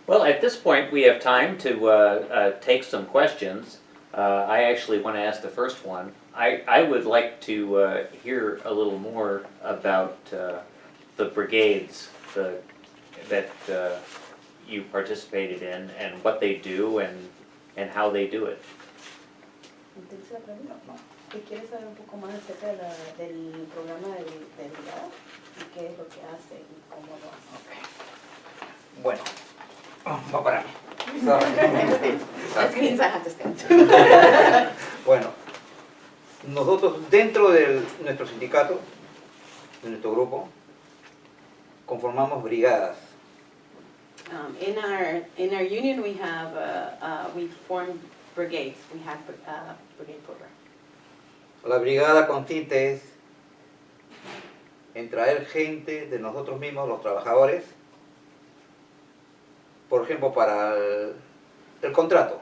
Well, at this point, we have time to take some questions. I actually want to ask the first one. I would like to hear a little more about the brigades that you participated in and what they do and how they do it. ¿Entendiste la pregunta? ¿Qué quieres saber un poco más acerca del programa de brigada? ¿Y qué es lo que hace y cómo lo hace? Okay. Bueno, va para mí. That means I have to stand. Bueno, nosotros dentro de nuestro sindicato, de nuestro grupo, conformamos brigadas. In our union we have we formed brigades. We have brigade program. La brigada consiste en traer gente de nosotros mismos, los trabajadores, por ejemplo, para el contrato,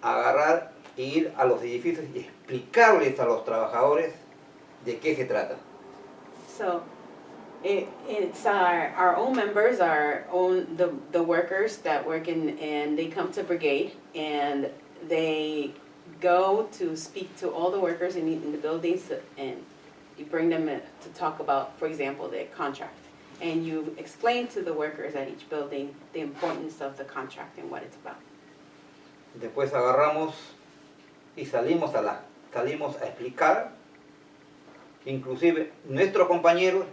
agarrar e ir a los edificios y explicarles a los trabajadores de qué se trata. So it's our own members, our own the workers that work and they come to brigade and they go to speak to all the workers in the buildings and you bring them to talk about, for example, the contract. And you explain to the workers at each building the importance of the contract and what it's about. Después agarramos y salimos a explicar, inclusive nuestros compañeros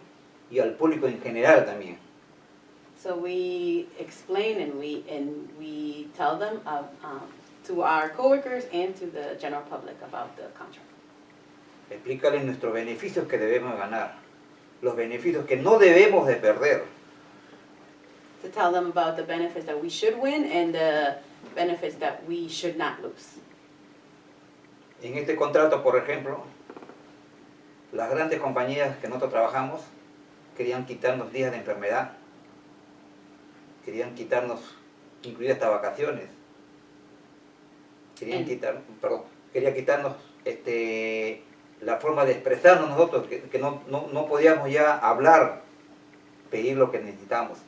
y al público en general también. So we explain and we tell them to our coworkers and to the general public about the contract. Explícales nuestros beneficios que debemos ganar, los beneficios que no debemos de perder. To tell them about the benefits that we should win and the benefits that we should not lose. En este contrato, por ejemplo, las grandes compañías que nosotros trabajamos querían quitarnos días de enfermedad, querían quitarnos, incluidas hasta vacaciones, querían quitarnos la forma de expresarnos nosotros, que no podíamos ya hablar, pedir lo que necesitamos.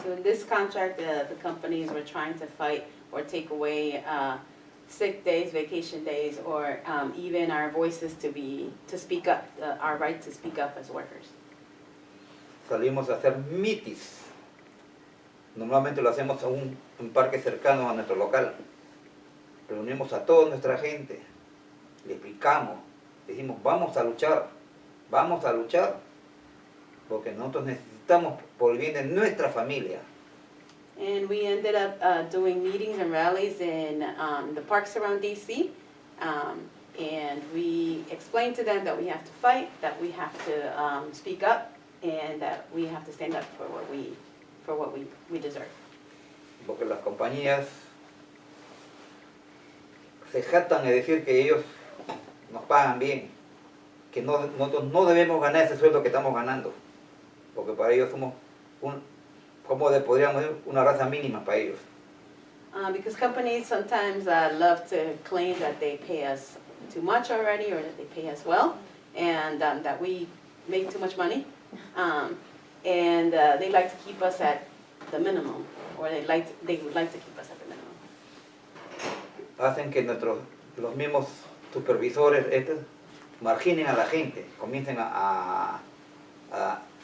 So in this contract, the companies were trying to fight or take away sick days, vacation days, or even our voices to speak up, our right to speak up as workers. Salimos a hacer mitis. Normalmente lo hacemos a un parque cercano a nuestro local. Reunimos a toda nuestra gente, le explicamos, decimos vamos a luchar, porque nosotros necesitamos por el bien de nuestra familia. And we ended up doing meetings and rallies in the parks around DC, and we explained to them that we have to fight, that we have to speak up, and that we have to stand up for what we deserve. Porque las compañías se jactan de decir que ellos nos pagan bien, que nosotros no debemos ganar ese sueldo que estamos ganando, porque para ellos somos podríamos decir, una raza mínima para ellos. Because companies sometimes love to claim that they pay us too much already or that they pay us well, and that we make too much money, and they like to keep us at the minimum, or they would like to keep us at the minimum. Hacen que los mismos supervisores marginen a la gente, comiencen a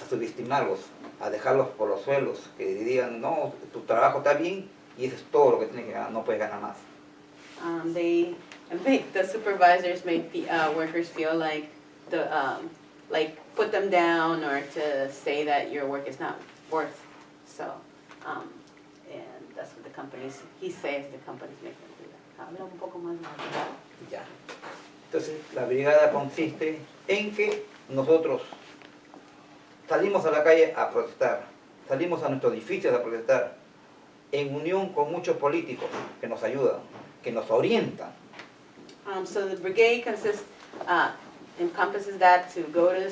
subestimarlos, a dejarlos por los suelos, que digan, no, tu trabajo está bien y eso es todo lo que tienes que ganar, no puedes ganar más. They make the supervisors make the workers feel like put them down or to say that your work is not worth. So, and that's what he says the companies make them do that. Habla un poco más. Ya. Entonces, la brigada consiste en que nosotros salimos a la calle a protestar, salimos a nuestros edificios a protestar, en unión con muchos políticos que nos ayudan, que nos orientan. So the brigade encompasses that to go to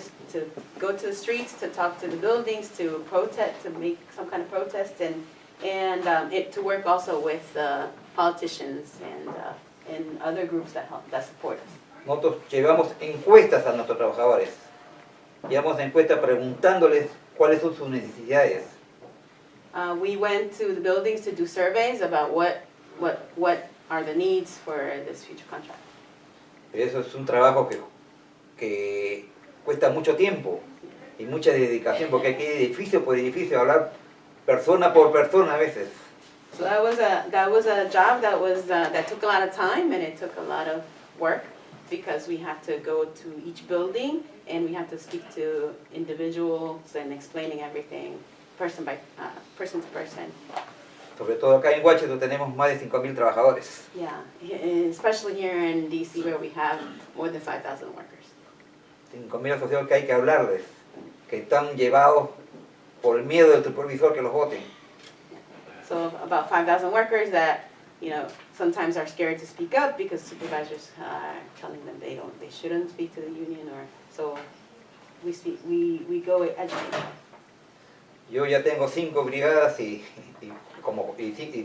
the streets, to talk to the buildings, to protest, to make some kind of protest, and to work also with politicians and other groups that support us. Nosotros llevamos encuestas a nuestros trabajadores. Llevamos encuestas preguntándoles cuáles son sus necesidades. We went to the buildings to do surveys about what are the needs for this future contract. Eso es un trabajo que cuesta mucho tiempo y mucha dedicación, porque hay que ir edificio por edificio, hablar persona por persona a veces. So that was a job that took a lot of time, and it took a lot of work, because we had to go to each building and we had to speak to individuals and explaining everything person to person. Sobre todo acá en Washington tenemos más de 5.000 trabajadores. Yeah, especially here in DC, where we have more than 5,000 workers. 5.000 asociados que hay que hablarles, que están llevados por el miedo del supervisor que los voten. So about 5,000 workers that, sometimes are scared to speak up because supervisors are telling them they shouldn't speak to the union, or so we go educate them. Yo ya tengo 5 brigadas y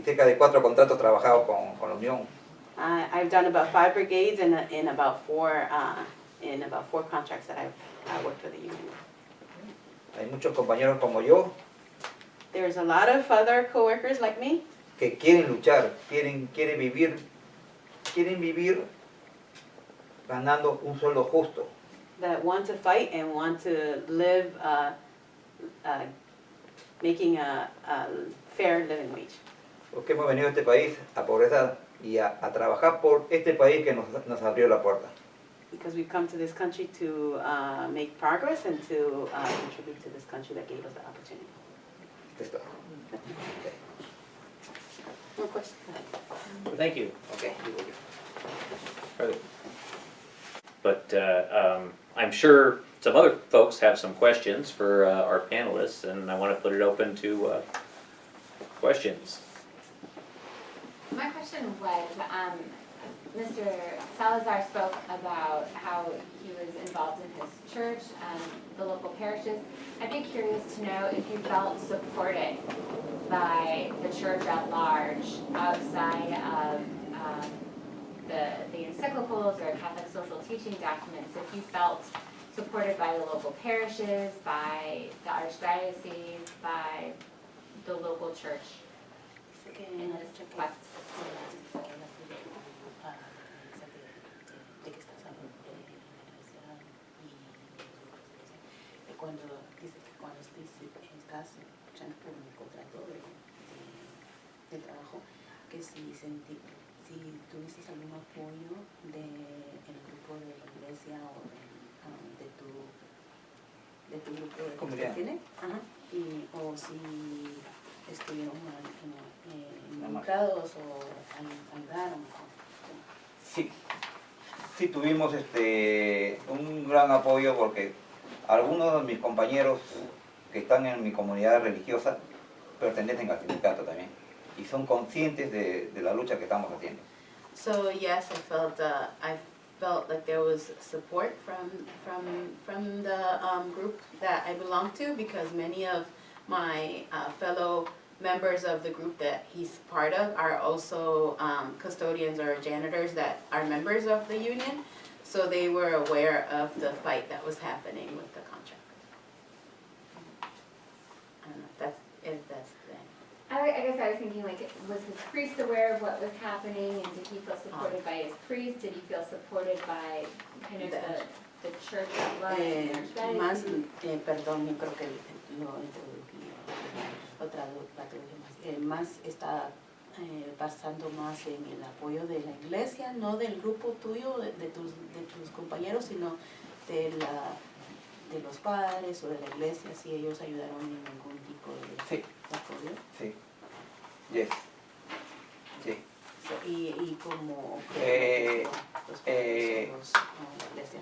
cerca de 4 contratos trabajados con la Unión. I've done about 5 brigades and about 4 contracts that I've worked with the union. Hay muchos compañeros como yo There's a lot of other coworkers like me que quieren luchar, quieren vivir ganando un sueldo justo. that want to fight and want to live making a fair living wage. Porque hemos venido a este país a progresar y a trabajar por este país que nos abrió la puerta. Because we've come to this country to make progress and to contribute to this country that gave us the opportunity. Esto es todo. No question. Thank you. Okay. But I'm sure some other folks have some questions for our panelists, and I want to put it open to questions. My question was, Mr. Salazar spoke about how he was involved in his church and the local parishes. I'd be curious to know if you felt supported by the church at large outside of the encyclicals or Catholic social teaching documents, if you felt supported by the local parishes, by the archdiocese, by the local church in this request. Cuando estás luchando por un contrato de trabajo, que si tuviste algún apoyo del grupo de la iglesia o de tu grupo de Comunidad. ¿tiene? Ajá. O si estuvieron involucrados o ayudaron. Sí tuvimos un gran apoyo, porque algunos de mis compañeros que están en mi comunidad religiosa pertenecen al sindicato también y son conscientes de la lucha que estamos haciendo. So yes, I felt like there was support from the group that I belong to, because many of my fellow members of the group that he's part of are also custodians or janitors that are members of the union. So they were aware of the fight that was happening with the contract. I don't know if that's the... I guess I was thinking, like, was his priest aware of what was happening, and did he feel supported by his priest? Did he feel supported by kind of the church at large? Más, perdón, yo creo que lo introdují, lo traduje más está basando más en el apoyo de la iglesia, no del grupo tuyo, de tus compañeros, sino de los padres o de la iglesia, si ellos ayudaron en algún tipo de apoyo. Sí. Yes. Sí. Y como los padres o la iglesia.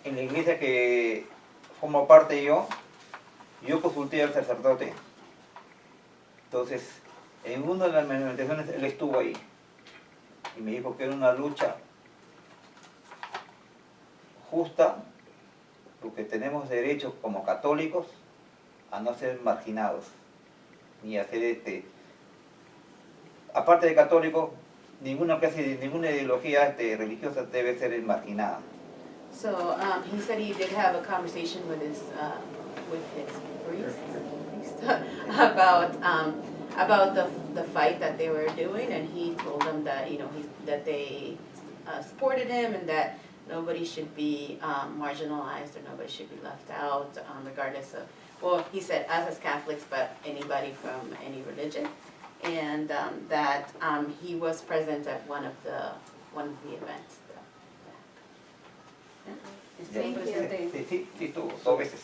En la iglesia que formo parte yo consulté al sacerdote. Entonces, en una de las manifestaciones él estuvo ahí y me dijo que era una lucha justa, porque tenemos derecho como católicos a no ser marginados, ni a ser aparte de católico, ninguna ideología religiosa debe ser marginada. So he said he did have a conversation with his priest about the fight that they were doing, and he told them that, you know, that they supported him and that nobody should be marginalized or nobody should be left out, regardless of, well, he said us as Catholics, but anybody from any religion, and that he was present at one of the events. Thank you. Sí, tú, 2 veces.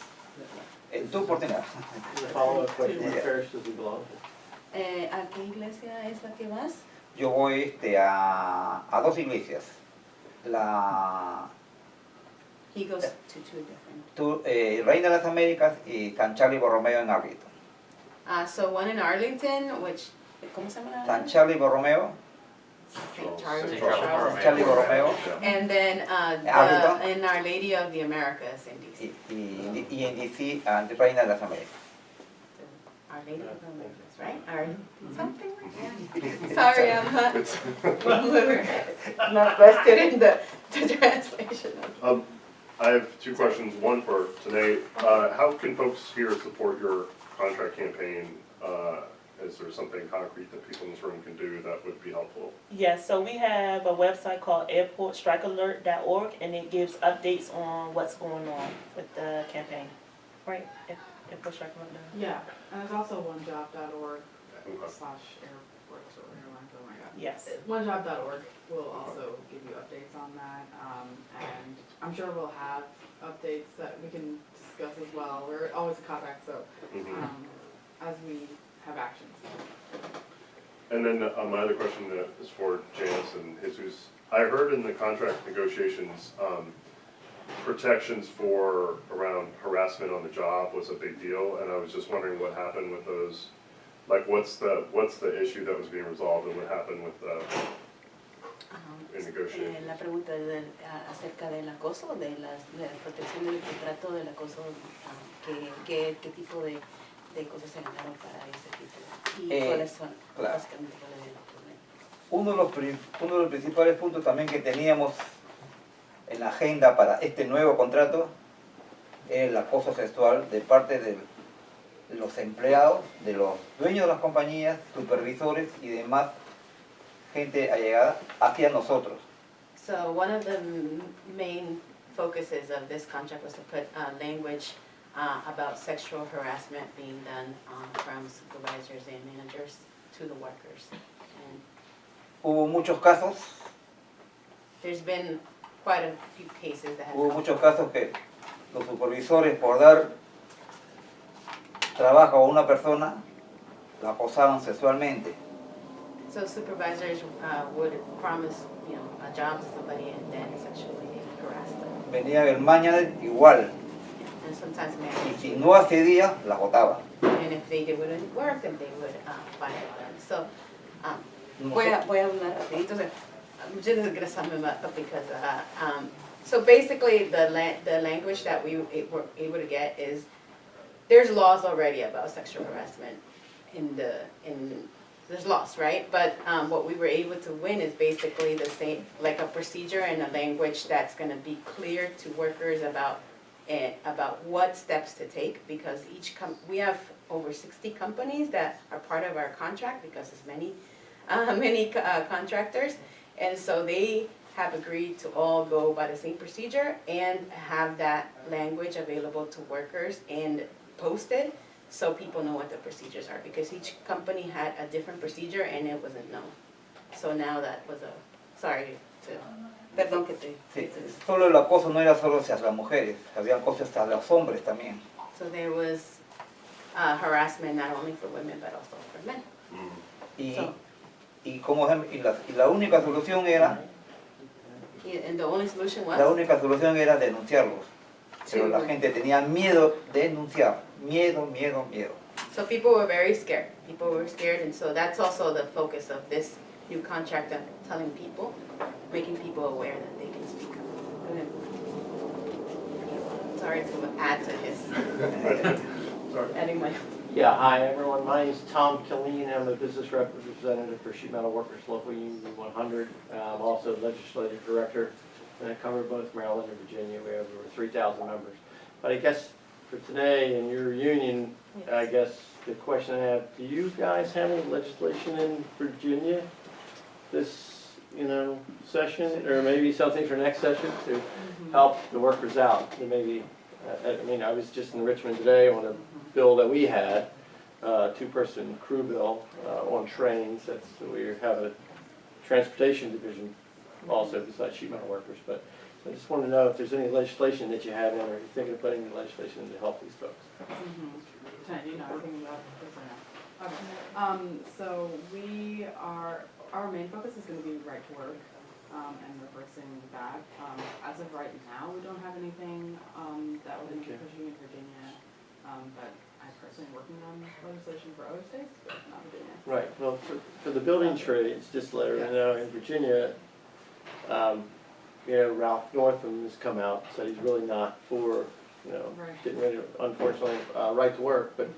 Tú oportunidad. The follow-up question, what parish does he belong to? ¿A qué iglesia es la que vas? Yo voy a 2 iglesias. He goes to 2 different. Reina de las Américas y San Charlie Borromeo en Arlington. So one in Arlington, which, ¿cómo se llama? San Charlie Borromeo, St. Charles. St. Charles. San Charlie Borromeo And then Arlington. in Our Lady of the Americas in DC. y en DC Reina de las Américas. Our Lady of the Americas, right? Or something like that. Sorry, I'm not vested in the translation. I have 2 questions. One for Tenae. How can folks here support your contract campaign? Is there something concrete that people in this room can do that would be helpful? Yes, so we have a website called airportstrikealert.org, and it gives updates on what's going on with the campaign. Right? Airportstrikealert.org. Yeah, and there's also onejob.org Okay. /airports or airlines, oh my god. Yes. Onejob.org will also give you updates on that, and I'm sure we'll have updates that we can discuss as well. We're always in contact, so, Mhm. as we have actions. And then my other question is for Janice and Jesus. I heard in the contract negotiations, protections for around harassment on the job was a big deal, and I was just wondering what happened with those. Like, what's the issue that was being resolved, and what happened with in negotiations? La pregunta acerca del acoso, de la protección del contrato del acoso, ¿qué tipo de cosas se ganaron para ese tipo? ¿Y cuáles son claro. básicamente cuáles eran los problemas? Uno de los principales puntos también que teníamos en la agenda para este nuevo contrato es el acoso sexual de parte de los empleados, de los dueños de las compañías, supervisores y demás gente allegada hacia nosotros. So one of the main focuses of this contract was to put language about sexual harassment being done from supervisors and managers to the workers. And Hubo muchos casos, there's been quite a few cases that have hubo come muchos casos que los supervisores por dar trabajo a una persona la acosaban sexualmente. So supervisors would promise, you know, a job to somebody and then sexually harass them. Venía el manager igual, And sometimes y managers, si no accedía, la botaba. and if they wouldn't work, then they would fire them. So voy a hablar rapidito. O sea, muchas gracias, because so basically the language that we were able to get is there's laws already about sexual harassment there's laws, right? But what we were able to win is basically the same, like a procedure and a language that's going to be clear to workers about what steps to take, because we have over 60 companies that are part of our contract, because there's many contractors, and so they have agreed to all go by the same procedure and have that language available to workers and posted so people know what the procedures are, because each company had a different procedure and it wasn't known. So now that was perdón que te... Sí, solo el acoso no era solo hacia las mujeres, había acoso hacia los hombres también. So there was harassment not only for women but also for men. Y la única solución era, And the only solution was... la única solución era denunciarlos. Pero la gente tenía miedo de denunciar, miedo. So people were very scared. People were scared, and so that's also the focus of this new contract, of telling people, making people aware that they can speak up. Go ahead. Sorry to add to his, Sorry. adding my... Yeah, hi everyone, my name is Tom Killeen, I'm a business representative for Sheet Metal Workers Local Union 100. I'm also legislative director, and I cover both Maryland and Virginia. We have over 3,000 members. But I guess for today in your union, I guess the question I have, do you guys have any legislation in Virginia this, session, or maybe something for next session to help the workers out? And maybe, I was just in Richmond today on a bill that we had, two-person crew bill on trains. That's, we have a transportation division also besides sheet metal workers. But I just want to know if there's any legislation that you have in, or you're thinking of putting any legislation in to help these folks. Tanya, you know anything about this or no? Okay. So our main focus is going to be right to work and reversing that. As of right now, we don't have anything that we're going to be pushing in Virginia, but I'm personally working on legislation for other states, but not Virginia. Right. Well, for the building trades, just to let everyone know, in Virginia, Ralph Northam has come out, said he's really not for, getting rid of, unfortunately, right to work, but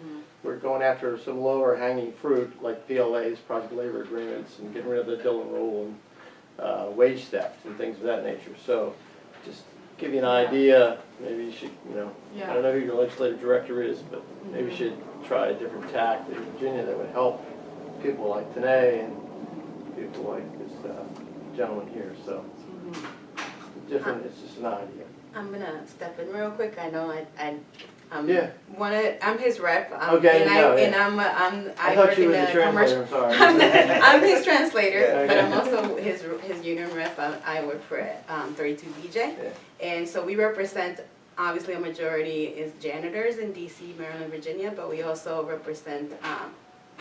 we're going after some lower hanging fruit, like PLAs, project labor agreements, and getting rid of the Dillon rule and wage theft and things of that nature. So, just give you an idea, maybe you should, I don't know who your legislative director is, but maybe you should try a different tack in Virginia that would help people like Tenae and people like this gentleman here. So, different, it's just an idea. I'm gonna step in real quick. I know I'm Yeah. I'm his rep. Okay, and I thought work you in were the the translator, commercial. I'm sorry. I'm his translator, Yeah, but okay. I'm also his union rep. I work for 32BJ, Yeah. and so we represent. Obviously, a majority is janitors in DC, Maryland, Virginia, but we also represent,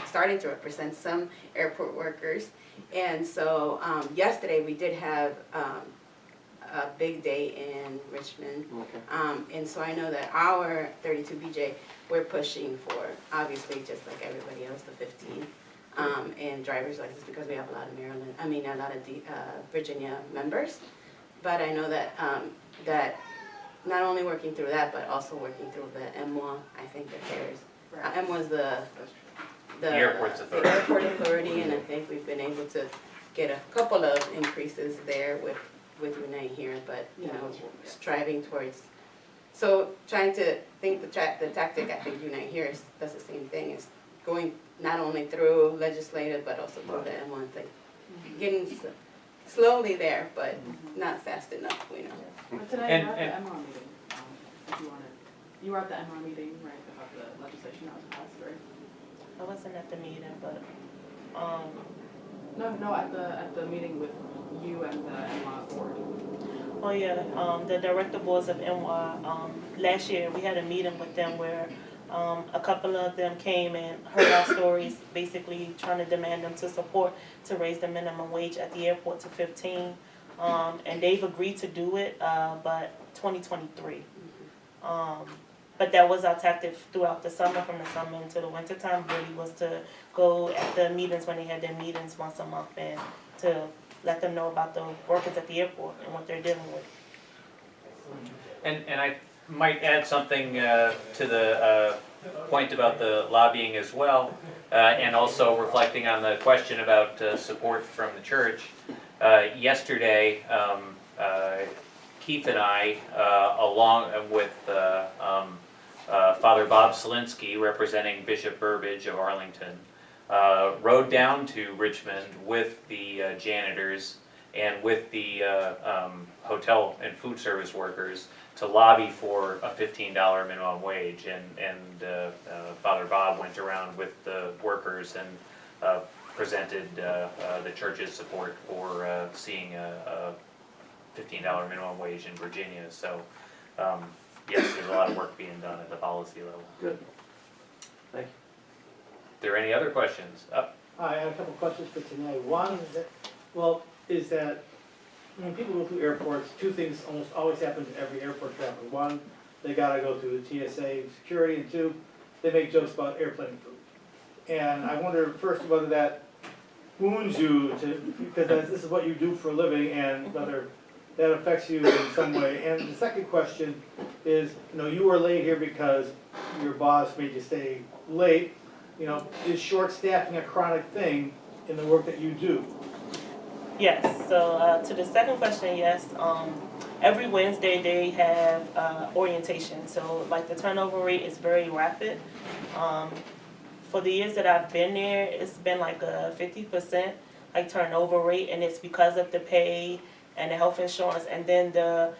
starting to represent some airport workers. And so yesterday we did have a big day in Richmond. Okay. And so I know that our 32BJ, we're pushing for, obviously, just like everybody else, the 15 and driver's license, because we have a lot of a lot of Virginia members. But I know that that not only working through that, but also working through the MWA. I think that there's MWA is the Airports Authority. The airport authority, and I think we've been able to get a couple of increases there with Renee here, but striving towards. So trying to think the tactic, I think Unite here does the same thing. Is going not only through legislative, but also through the M1 thing. Getting slowly there, but not fast enough, But today you were at the MR meeting, if you wanted. You were at the MR meeting, right, about the legislation that was passed, right? I wasn't at the meeting, but, No, at the meeting with you and the MR board. oh yeah, the director boards of NY, last year, we had a meeting with them where, a couple of them came and heard our stories, basically trying to demand them to support to raise the minimum wage at the airport to 15. And they've agreed to do it, but 2023. But that was our tactic throughout the summer, from the summer into the winter time, really was to go at the meetings when they had their meetings once a month and to let them know about the workers at the airport and what they're dealing with. And I might add something to the point about the lobbying as well, and also reflecting on the question about support from the church. Yesterday, Keith and I, along with Father Bob Solinsky, representing Bishop Burbidge of Arlington, rode down to Richmond with the janitors and with the hotel and food service workers to lobby for a $15 minimum wage. And Father Bob went around with the workers and presented the church's support for seeing a $15 minimum wage in Virginia. So yes, there's a lot of work being done at the policy level. Good. Thank you. Are there any other questions? I had a couple questions for tonight. One is that when people go through airports, two things almost always happen to every airport traveler. One, they gotta go through the TSA security, and two, they make jokes about airplane food. And I wonder first whether that wounds you because this is what you do for a living, and whether that affects you in some way. And the second question is, you were late here because your boss made you stay late. Is short staffing a chronic thing in the work that you do? Yes, so to the second question, yes. Every Wednesday they have orientation, so like the turnover rate is very rapid. for the years that I've been there, it's been like a 50% like turnover rate, and it's because of the pay and the health insurance, and then the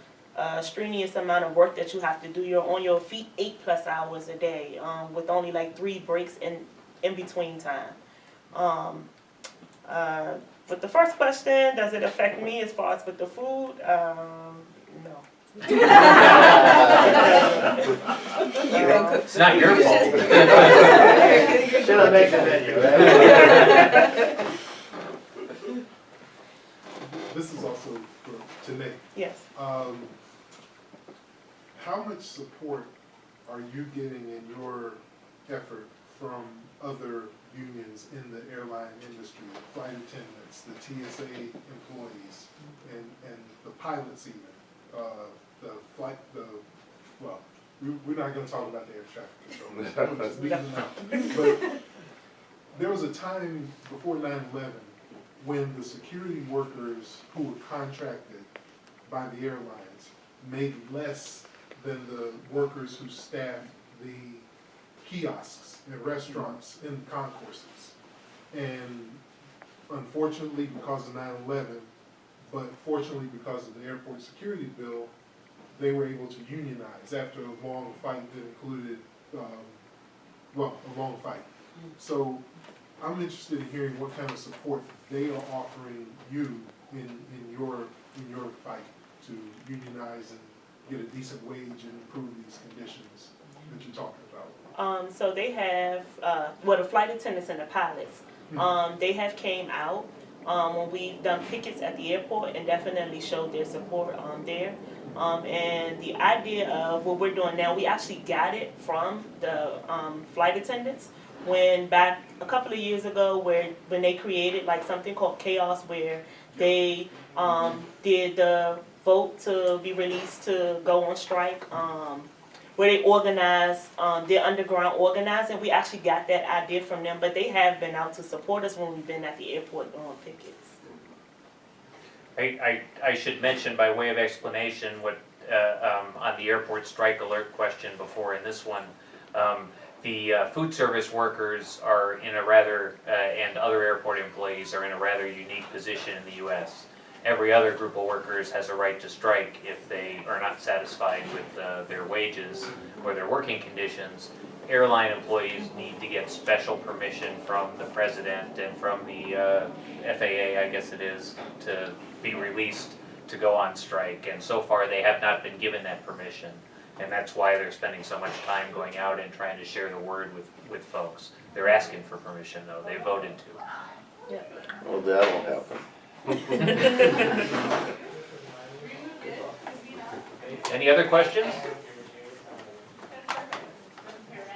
strenuous amount of work that you have to do. You're on your feet 8+ hours a day, with only like 3 breaks in between time. With the first question, does it affect me as far as with the food? No. It's not your fault. Should have made the menu, right? This is also for Tenae. Yes. How much support are you getting in your effort from other unions in the airline industry, the flight attendants, the TSA employees, and the pilots even? We're not gonna talk about the air traffic control. Just leave them out. But there was a time before 9/11 when the security workers who were contracted by the airlines made less than the workers who staffed the kiosks and restaurants in the concourses. And unfortunately, because of 9/11, but fortunately because of the airport security bill, they were able to unionize after a long fight that included, a long fight. So I'm interested in hearing what kind of support they are offering you in your fight to unionize and get a decent wage and improve these conditions that you're talking about. So they have, the flight attendants and the pilots, they have came out when we've done pickets at the airport and definitely showed their support there. And the idea of what we're doing now, we actually got it from the flight attendants when back a couple of years ago when they created like something called Chaos, where they did the vote to be released to go on strike, where they organized their underground organizing. We actually got that idea from them, but they have been out to support us when we've been at the airport doing pickets. I should mention by way of explanation what on the airport strike alert question before in this one, the food service workers are in a rather, and other airport employees are in a rather unique position in the U.S. Every other group of workers has a right to strike if they are not satisfied with their wages or their working conditions. Airline employees need to get special permission from the president and from the FAA, I guess it is, to be released to go on strike. And so far they have not been given that permission. And that's why they're spending so much time going out and trying to share the word with folks. They're asking for permission though, they voted to. Yeah. Well, that won't happen. Any other questions?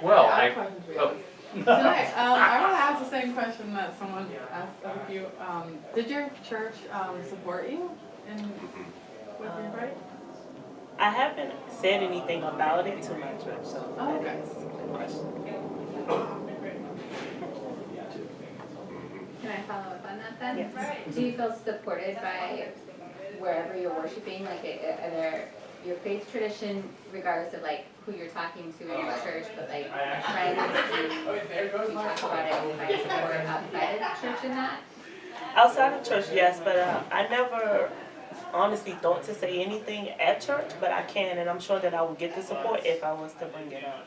Well, I have a question for you. Tonight, I want to ask the same question that someone asked of you. Did your church support you with your fight? I haven't said anything about it to my church, so Oh, that okay. is the question. Can I follow up on that then? Yes. Do you feel supported by wherever you're worshiping? Like, are there your faith tradition, regardless of like who you're talking to in your church, but like friends, do you talk about it and find support outside of the church in that? Outside of church, yes, but I never honestly thought to say anything at church, but I can, and I'm sure that I would get the support if I was to bring it up.